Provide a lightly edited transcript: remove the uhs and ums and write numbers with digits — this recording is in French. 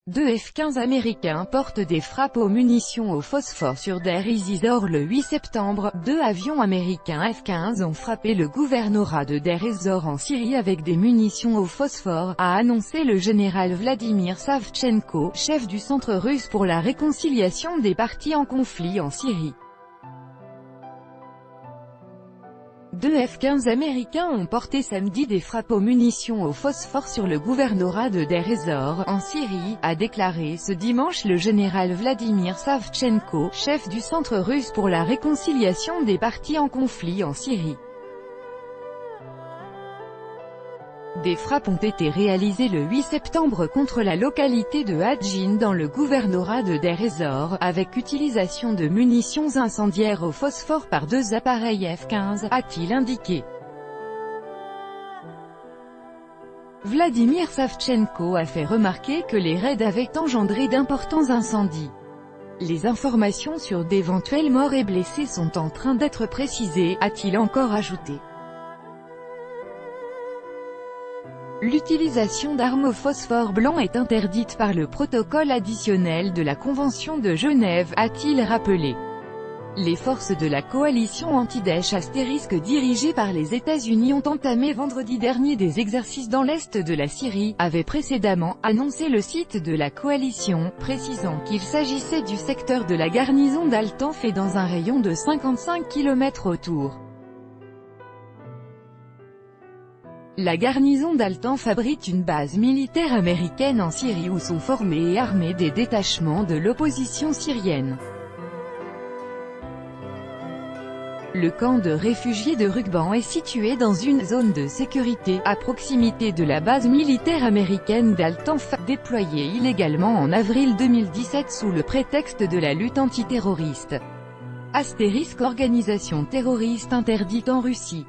Deux F-15 américains portent des frappes aux munitions au phosphore sur Deir ez-Zor le 8 septembre. Deux avions américains F-15 ont frappé le gouvernorat de Deir ez-Zor en Syrie avec des munitions au phosphore, a annoncé le général Vladimir Savchenko, chef du Centre russe pour la réconciliation des parties en conflit en Syrie. Deux F-15 américains ont porté samedi des frappes aux munitions au phosphore sur le gouvernorat de Deir ez-Zor, en Syrie, a déclaré ce dimanche le général Vladimir Savchenko, chef du Centre russe pour la réconciliation des parties en conflit en Syrie. Des frappes ont été réalisées le 8 septembre contre la localité de Hadjin dans le gouvernorat de Deir ez-Zor, avec utilisation de munitions incendiaires au phosphore par deux appareils F-15, a-t-il indiqué. Vladimir Savchenko a fait remarquer que les raids avaient engendré d'importants incendies. Les informations sur d'éventuels morts et blessés sont en train d'être précisées, a-t-il encore ajouté. L'utilisation d'armes au phosphore blanc est interdite par le protocole additionnel de la Convention de Genève, a-t-il rappelé. Les forces de la coalition anti-Daesh * dirigées par les États-Unis ont entamé vendredi dernier des exercices dans l'est de la Syrie, avait précédemment annoncé le site de la coalition, précisant qu'il s'agissait du secteur de la garnison d'Al-Tanf et dans un rayon de 55 km autour. La garnison d'Al-Tanf abrite une base militaire américaine en Syrie où sont formés et armés des détachements de l'opposition syrienne. Le camp de réfugiés de Rukban est situé dans une zone de sécurité, à proximité de la base militaire américaine d'Al-Tanf, déployée illégalement en avril 2017 sous le prétexte de la lutte antiterroriste. * Organisation terroriste interdite en Russie.